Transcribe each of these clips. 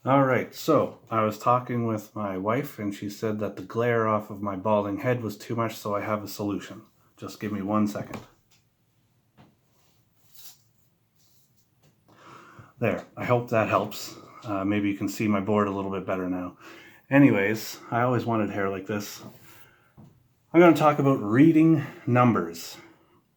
All right, so I was talking with my wife, and she said that the glare off of my balding head was too much, so I have a solution. Just give me 1 second. There, I hope that helps. Maybe you can see my board a little bit better now. Anyways, I always wanted hair like this. I'm going to talk about reading numbers.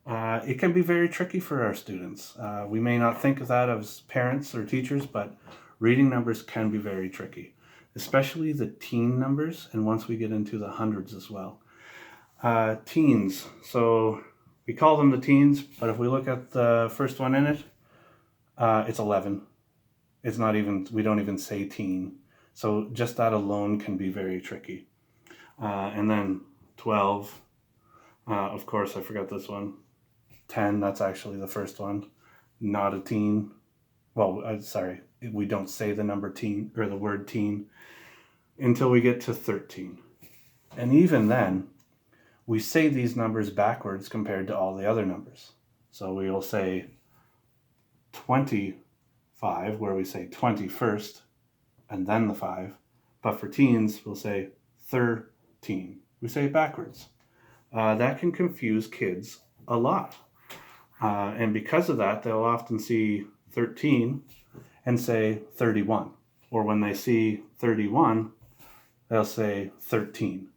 It can be very tricky for our students. We may not think of that as parents or teachers, but reading numbers can be very tricky, especially the teen numbers, and once we get into the hundreds as well. Teens, so we call them the teens, but if we look at the first one in it, it's 11. It's not even, we don't even say teen. So just that alone can be very tricky. And then 12, of course, I forgot this one. 10, that's actually the first one. Not a teen. Well, sorry, we don't say the number teen or the word teen until we get to 13. And even then, we say these numbers backwards compared to all the other numbers. So we will say 25, where we say 20 first and then the 5. But for teens, we'll say 13. We say it backwards. That can confuse kids a lot. And because of that, they'll often see 13 and say 31. Or when they see 31, they'll say 13.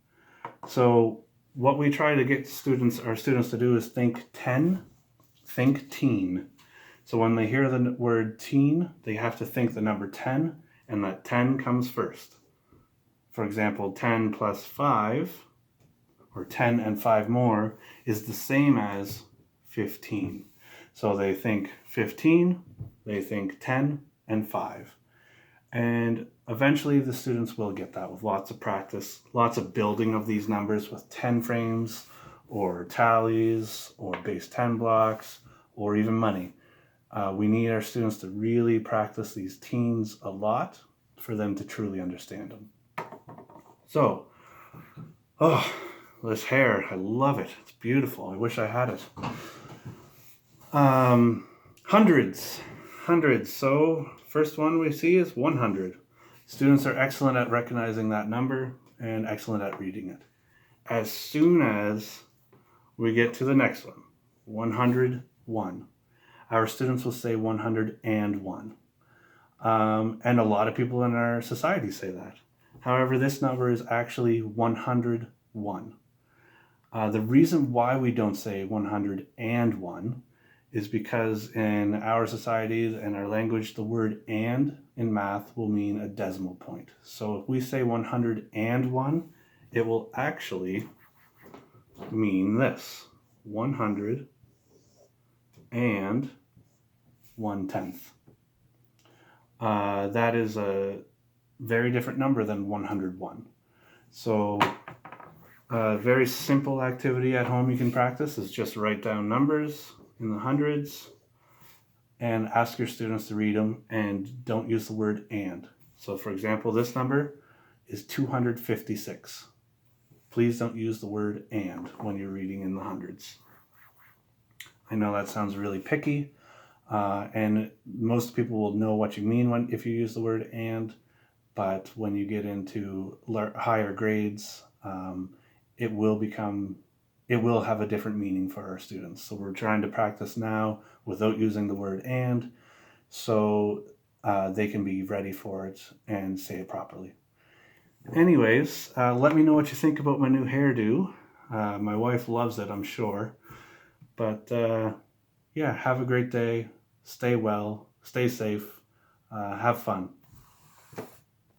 So what we try to get our students to do is think 10, think teen. So when they hear the word teen, they have to think the number 10, and that 10 comes first. For example, 10 plus 5, or 10 and 5 more, is the same as 15. So they think 15, they think 10 and 5. And eventually the students will get that with lots of practice, lots of building of these numbers with 10 frames or tallies or base 10 blocks or even money. We need our students to really practice these teens a lot for them to truly understand them. So, this hair, I love it. It's beautiful. I wish I had it. Hundreds. So first one we see is 100. Students are excellent at recognizing that number and excellent at reading it. As soon as we get to the next one, 101, our students will say 101. And a lot of people in our society say that. However, this number is actually 101. The reason why we don't say 101 is because in our societies and our language, the word and in math will mean a decimal point. So if we say 101, it will actually mean this: 100 and 1/10. That is a very different number than 101. So a very simple activity at home you can practice is just write down numbers in the hundreds and ask your students to read them, and don't use the word and. So for example, this number is 256. Please don't use the word and when you're reading in the hundreds. I know that sounds really picky, and most people will know what you mean if you use the word and, but when you get into higher grades, it will have a different meaning for our students. So we're trying to practice now without using the word and, so they can be ready for it and say it properly. Anyways, let me know what you think about my new hairdo. My wife loves it, I'm sure. But yeah, have a great day. Stay well, stay safe, have fun.